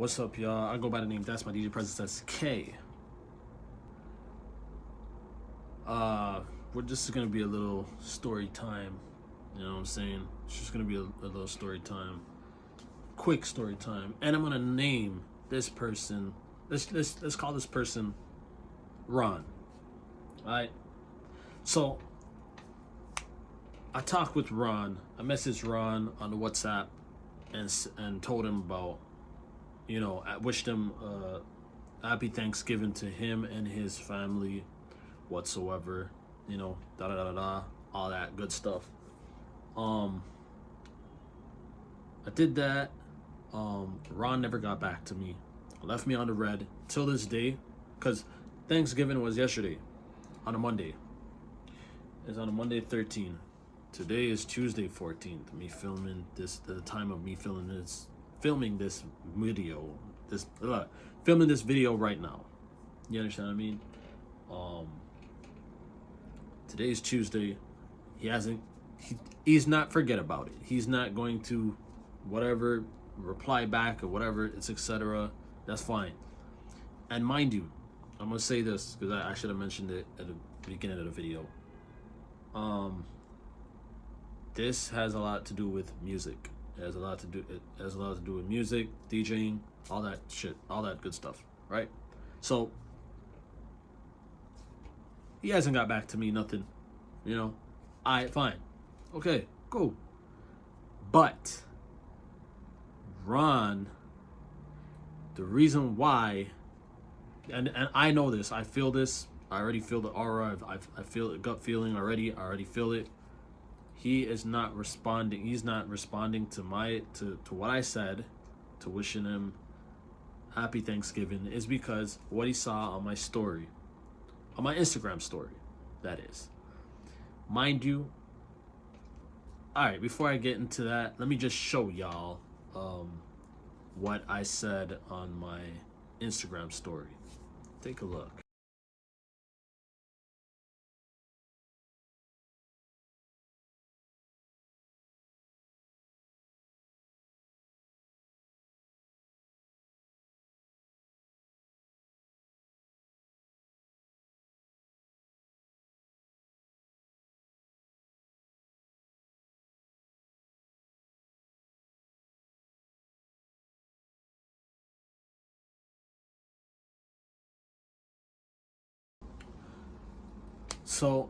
What's up, y'all? I go by the name That's My DJ Presence. That's K. We're just gonna be a little story time. You know what I'm saying? It's just gonna be a little story time, quick story time, and I'm gonna name this person. Let's call this person Ron. All right. So I talked with Ron. I messaged Ron on the WhatsApp and told him about, I wished him happy Thanksgiving to him and his family whatsoever, da da da da da, all that good stuff. I did that. Ron never got back to me. Left me on the red till this day, because Thanksgiving was yesterday, on a Monday. It's on a Monday 13th. Today is Tuesday 14th. Me filming this, the time of me filming this video, filming this video right now. You understand what I mean? Today's Tuesday. He's not forget about it. He's not going to whatever reply back or whatever. It's etc. That's fine. And mind you, I'm gonna say this because I should have mentioned it at the beginning of the video. This has a lot to do with music. It has a lot to do with music, DJing, all that shit, all that good stuff, right? So he hasn't got back to me, nothing, fine, okay, cool. But Ron, the reason why, and I know this, I feel this, I already feel the aura, I feel the gut feeling already, I already feel it. He is not responding. He's not responding to what I said, to wishing him happy Thanksgiving, is because what he saw on my story, on my Instagram story, that is. Mind you, all right, before I get into that, let me just show y'all what I said on my Instagram story. Take a look. So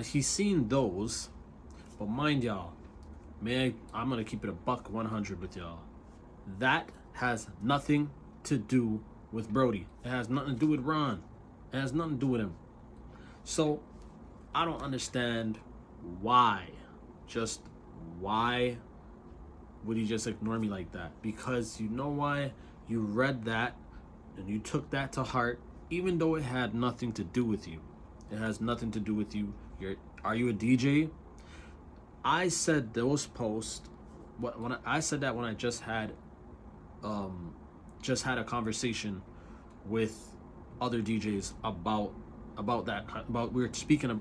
he's seen those, but mind y'all, I'm gonna keep it a buck 100 with y'all. That has nothing to do with Brody. It has nothing to do with Ron. It has nothing to do with him. So I don't understand why. Just why would he just ignore me like that? Because you know why? You read that and you took that to heart, even though it had nothing to do with you. It has nothing to do with you. Are you a DJ? I said those posts. I said that when I just had a conversation with other DJs about that. About we're speaking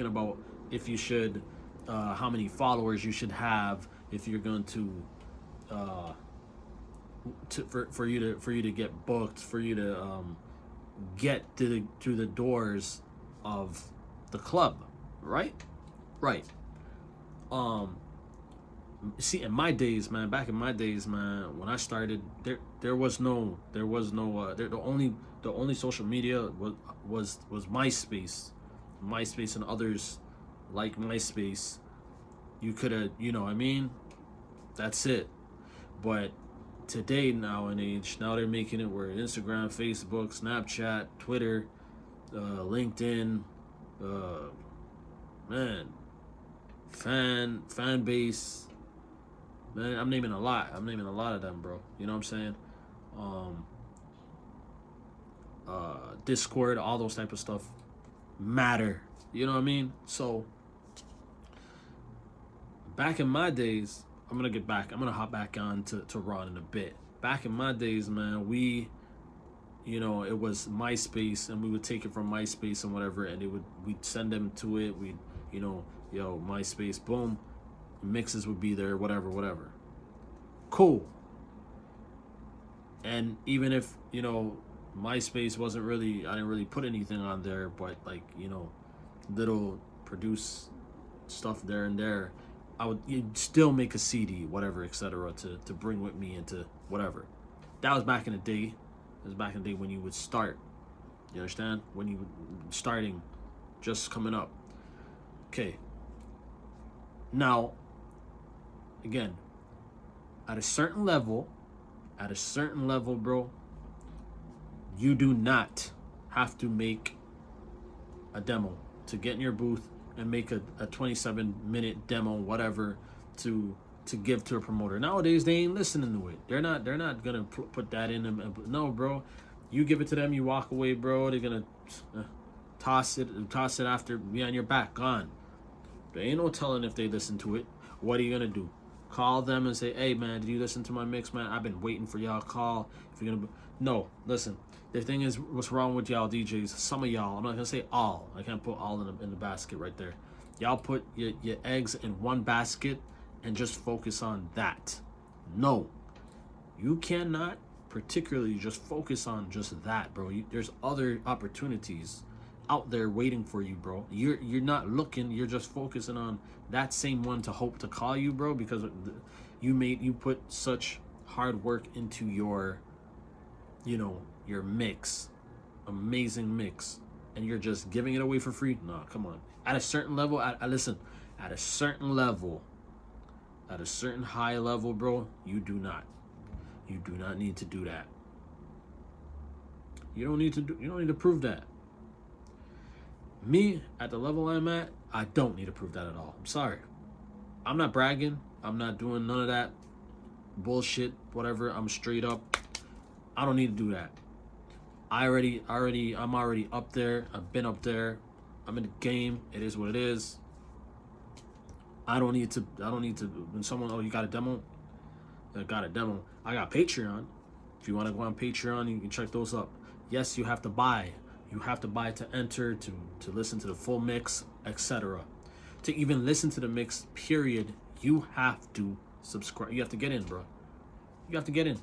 about if you should, how many followers you should have if you're going to for you to get booked, for you to get through the doors of the club, right? See, in my days, man, back in my days, man, when I started, there was no the only social media was MySpace and others like MySpace. You could have, that's it. But today, now they're making it where Instagram, Facebook, Snapchat, Twitter, LinkedIn, man, fan base, man, I'm naming a lot of them, bro. You know what I'm saying? Discord, all those type of stuff matter. You know what I mean? So back in my days, I'm gonna hop back on to Ron in a bit. Back in my days, man, it was MySpace, and we would take it from MySpace and whatever, and we'd send them to it. We'd, MySpace, boom, mixes would be there, whatever. Cool. And even if, you know, MySpace wasn't really, I didn't really put anything on there, but like, you know, little produce stuff there and there, I would, you'd still make a CD, whatever, etc., to bring with me into whatever. That was back in the day. It was back in the day when you would start. You understand? When you would starting, just coming up. Okay. Now, again, at a certain level, bro, you do not have to make a demo to get in your booth and make a 27-minute demo, whatever, to give to a promoter. Nowadays, they ain't listening to it. They're not gonna put that in them. No, bro, you give it to them, you walk away, bro. They're gonna toss it after behind your back, gone. There ain't no telling if they listen to it. What are you gonna do? Call them and say, hey man, did you listen to my mix, man? I've been waiting for y'all call. If you're gonna no, listen. The thing is, what's wrong with y'all DJs? Some of y'all, I'm not gonna say all. I can't put all in the basket right there. Y'all put your eggs in one basket and just focus on that. No, you cannot particularly just focus on just that, bro. There's other opportunities out there waiting for you, bro. You're not looking. You're just focusing on that same one to hope to call you, bro, because you put such hard work into your, you know, your mix, amazing mix, and you're just giving it away for free. Nah, come on. At a certain level, listen, at a certain level, at a certain high level, bro, you do not need to do that. You don't need to prove that. Me, at the level I'm at, I don't need to prove that at all. I'm sorry. I'm not bragging. I'm not doing none of that bullshit, whatever. I'm straight up. I don't need to do that. I'm already up there. I've been up there. I'm in the game. It is what it is. I don't need to, when someone, oh, you got a demo? I got a demo. I got Patreon. If you want to go on Patreon, you can check those up. Yes, you have to buy. You have to buy to enter, to listen to the full mix, etc. To even listen to the mix, period, you have to subscribe. You have to get in, bro. You have to get in.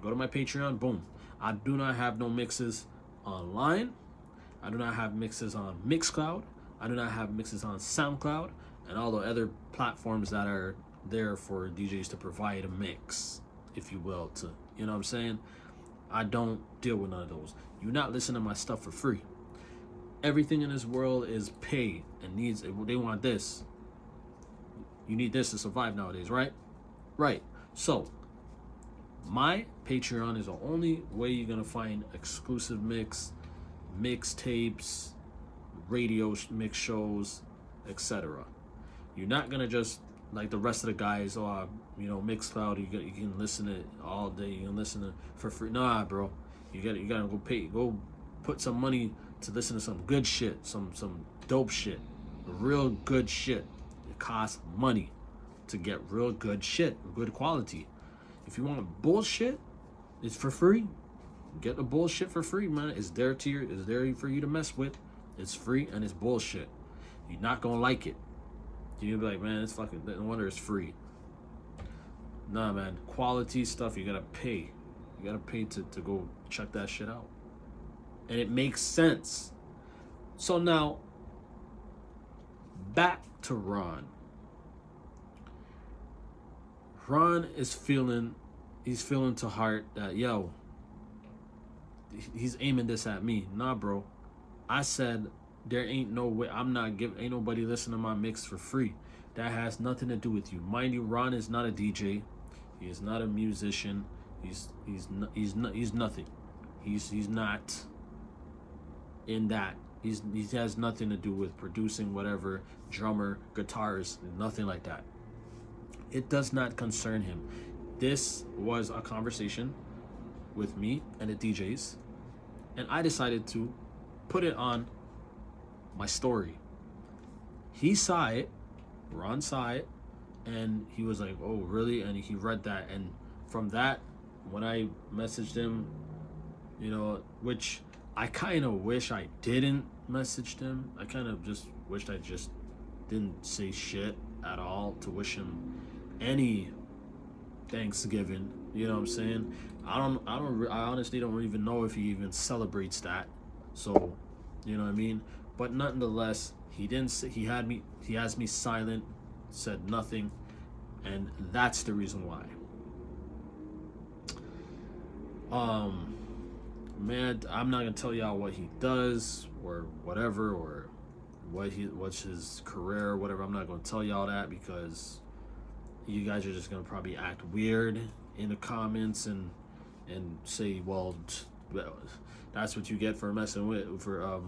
Go to my Patreon, boom. I do not have no mixes online. I do not have mixes on Mixcloud. I do not have mixes on SoundCloud and all the other platforms that are there for DJs to provide a mix, if you will, to, you know what I'm saying? I don't deal with none of those. You're not listening to my stuff for free. Everything in this world is pay and needs, they want this. You need this to survive nowadays, right? Right. So, my Patreon is the only way you're gonna find exclusive mixtapes, radio mix shows, etc. You're not gonna just like the rest of the guys. Oh, you know, Mixcloud. You can listen to it all day. You can listen to it for free. Nah, bro. You gotta go pay. Go put some money to listen to some good shit, some dope shit, real good shit. It costs money to get real good shit, good quality. If you want bullshit, it's for free. Get the bullshit for free, man. It's there for you to mess with. It's free and it's bullshit. You're not gonna like it. You're gonna be like, man, it's fucking, no wonder it's free. Nah, man. Quality stuff, you gotta pay. You gotta pay to go check that shit out. And it makes sense. So now, back to Ron. Ron is feeling to heart that, yo, he's aiming this at me. Nah, bro. I said there ain't no way, ain't nobody listening to my mix for free. That has nothing to do with you. Mind you, Ron is not a DJ. He is not a musician. He's nothing. He's not in that. He has nothing to do with producing, whatever, drummer, guitars, nothing like that. It does not concern him. This was a conversation with me and the DJs, and I decided to put it on my story. He saw it, Ron saw it, and he was like, oh, really? And he read that, and from that, when I messaged him, you know, which I kind of wish I didn't message him. I kind of just wished I just didn't say shit at all to wish him any Thanksgiving. You know what I'm saying? I honestly don't even know if he even celebrates that. So, you know what I mean? But nonetheless, he didn't say, he has me silent, said nothing, and that's the reason why. Um Man, I'm not gonna tell y'all what he does or whatever, or what's his career or whatever. I'm not gonna tell y'all that because you guys are just gonna probably act weird in the comments and say, well, that's what you get for messing with, for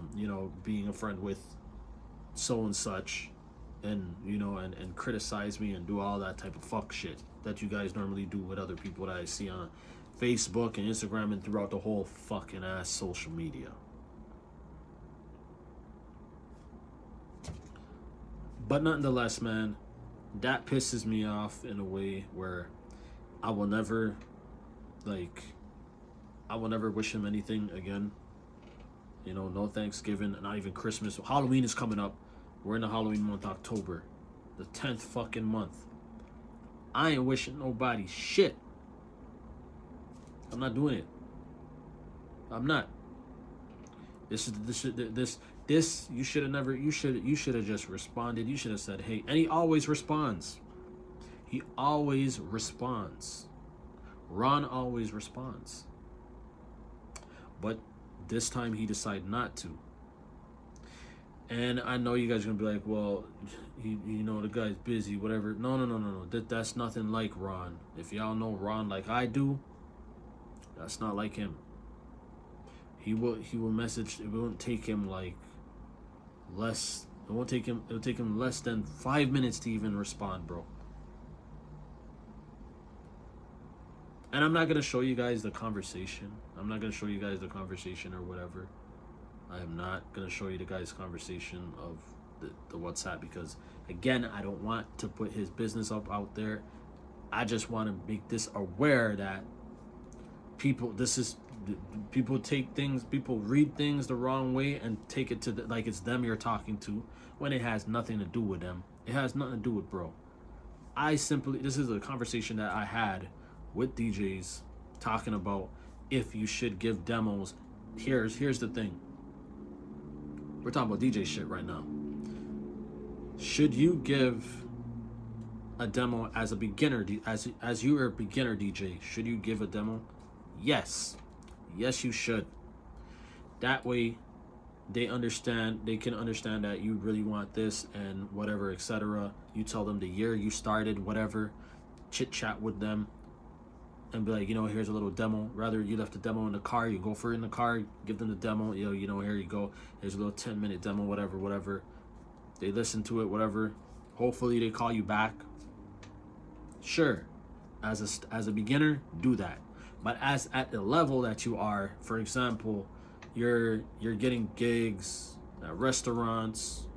being a friend with so and such, and and criticize me and do all that type of fuck shit that you guys normally do with other people that I see on Facebook and Instagram and throughout the whole fucking ass social media. But nonetheless, man, that pisses me off in a way where I will never, like, I will never wish him anything again. No Thanksgiving, not even Christmas. Halloween is coming up. We're in the Halloween month, October, the 10th fucking month. I ain't wishing nobody shit. I'm not doing it. I'm not. This you should have never, you should have just responded. You should have said, hey, and he always responds. He always responds. Ron always responds. But this time he decided not to. And I know you guys are gonna be like, well, the guy's busy, whatever. No. That's nothing like Ron. If y'all know Ron like I do, that's not like him. He will message. It won't take him like less. It'll take him less than 5 minutes to even respond, bro. And I'm not gonna show you guys the conversation. I'm not gonna show you guys the conversation or whatever. I am not gonna show you the guy's conversation of the WhatsApp because, again, I don't want to put his business up out there. I just want to make this aware that people read things the wrong way and take it to like it's them you're talking to when it has nothing to do with them. It has nothing to do with bro. This is a conversation that I had with DJs talking about if you should give demos. Here's the thing. We're talking about DJ shit right now. Should you give a demo as a beginner, as you are a beginner DJ? Should you give a demo? Yes, you should. That way, they can understand that you really want this and whatever, etc. You tell them the year you started, whatever, chit chat with them, and be like, here's a little demo. Rather you left the demo in the car, you go for it in the car, give them the demo. Here you go. Here's a little 10-minute demo, whatever. They listen to it, whatever. Hopefully they call you back. Sure, as a beginner, do that. But as at the level that you are, for example, you're getting gigs at restaurants,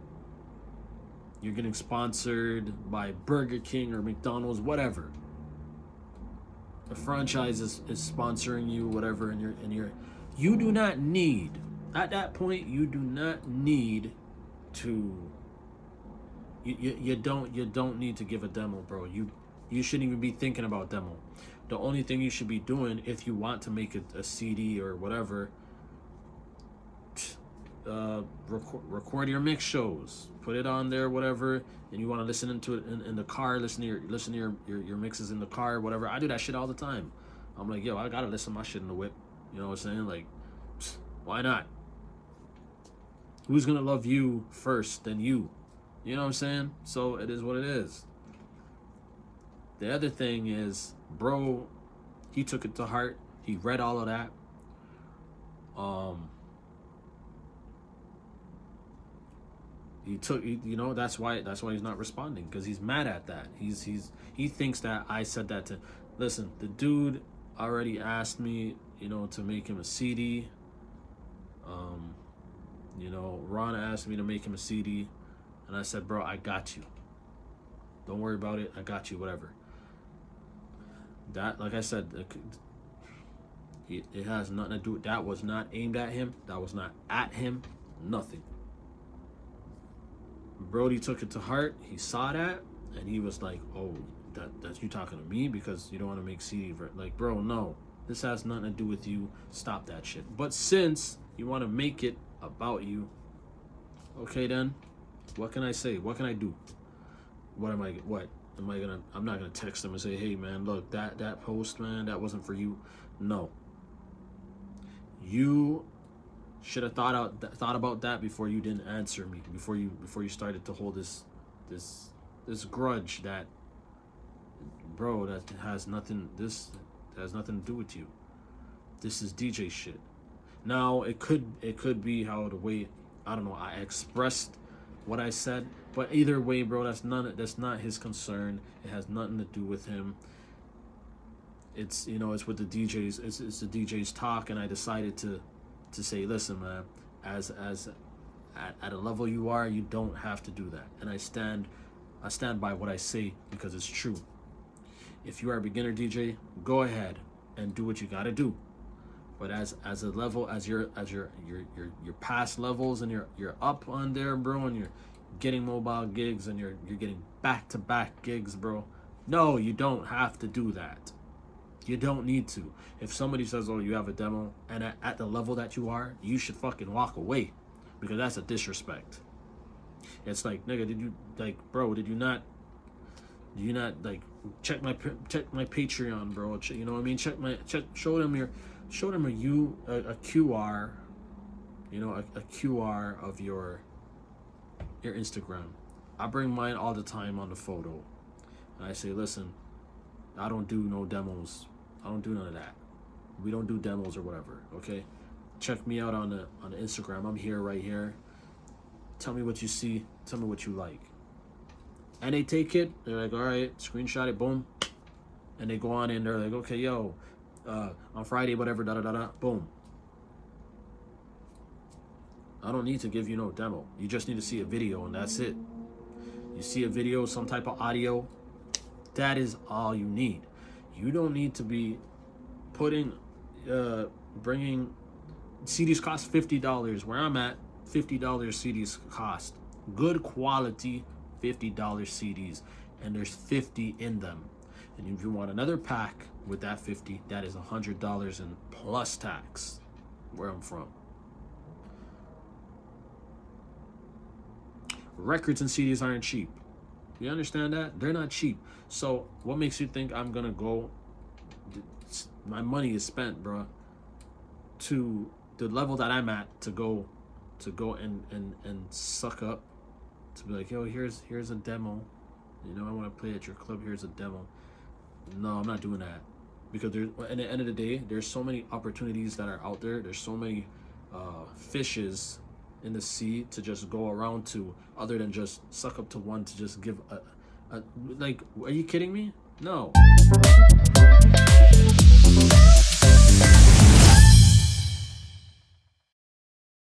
you're getting sponsored by Burger King or McDonald's, whatever. The franchise is sponsoring you, whatever, and you do not need, at that point, you do not need to, you don't need to give a demo, bro. You shouldn't even be thinking about demo. The only thing you should be doing, if you want to make a CD or whatever, record your mix shows, put it on there, whatever, and you want to listen to it in the car, listen to your mixes in the car, whatever. I do that shit all the time. I'm like, yo, I gotta listen to my shit in the whip. You know what I'm saying? Like, why not? Who's gonna love you first than you? You know what I'm saying? So it is what it is. The other thing is, bro, he took it to heart. He read all of that. That's why he's not responding, because he's mad at that. He thinks that I said that to. Listen, the dude already asked me, to make him a CD. Ron asked me to make him a CD, and I said, bro, I got you. Don't worry about it. I got you. Whatever. That, like I said, it has nothing to do with, that was not aimed at him. That was not at him. Nothing. Brody took it to heart. He saw that, and he was like, oh, that you talking to me because you don't want to make CD. Like, bro, no. This has nothing to do with you. Stop that shit. But since you want to make it about you, okay then, what can I say? What can I do? What am I gonna, I'm not gonna text them and say, hey man, look, that post, man, that wasn't for you. No. You should have thought about that before you didn't answer me, before you started to hold this grudge that, bro, that has nothing to do with you. This is DJ shit. Now it could be how the way, I don't know, I expressed what I said, but either way, bro, that's not his concern. It has nothing to do with him. It's, you know, it's with the DJs. It's the DJs talk, and I decided to say, listen, man, at a level you are, you don't have to do that. And I stand by what I say because it's true. If you are a beginner DJ, go ahead and do what you got to do. But as a level, as your past levels, and you're up on there, bro, and you're getting mobile gigs, and you're getting back-to-back gigs, bro. No, you don't have to do that. You don't need to. If somebody says, oh, you have a demo, and at the level that you are, you should fucking walk away, because that's a disrespect. It's like, nigga, did you not like check my Patreon, bro? You know what I mean? Show them a QR, you know, a QR of your Instagram. I bring mine all the time on the photo. And I say, listen, I don't do no demos. I don't do none of that. We don't do demos or whatever, okay? Check me out on the Instagram. I'm here, right here. Tell me what you see. Tell me what you like. And they take it. They're like, all right, screenshot it, boom. And they go on in. They're like, okay, yo, on Friday, whatever, da-da-da-da, boom. I don't need to give you no demo. You just need to see a video, and that's it. You see a video, some type of audio, that is all you need. You don't need to be bringing CDs cost $50. Where I'm at, $50 CDs cost. Good quality $50 CDs, and there's 50 in them. And if you want another pack with that 50, that is $100 and plus tax, where I'm from. Records and CDs aren't cheap. You understand that? They're not cheap. So what makes you think I'm gonna go? My money is spent, bro, to the level that I'm at, to go and suck up, to be like, yo, here's a demo. You know, I want to play at your club. Here's a demo. No, I'm not doing that, because at the end of the day, there's so many opportunities that are out there. There's so many fishes in the sea to just go around to, other than just suck up to one to just give a like, are you kidding me? No.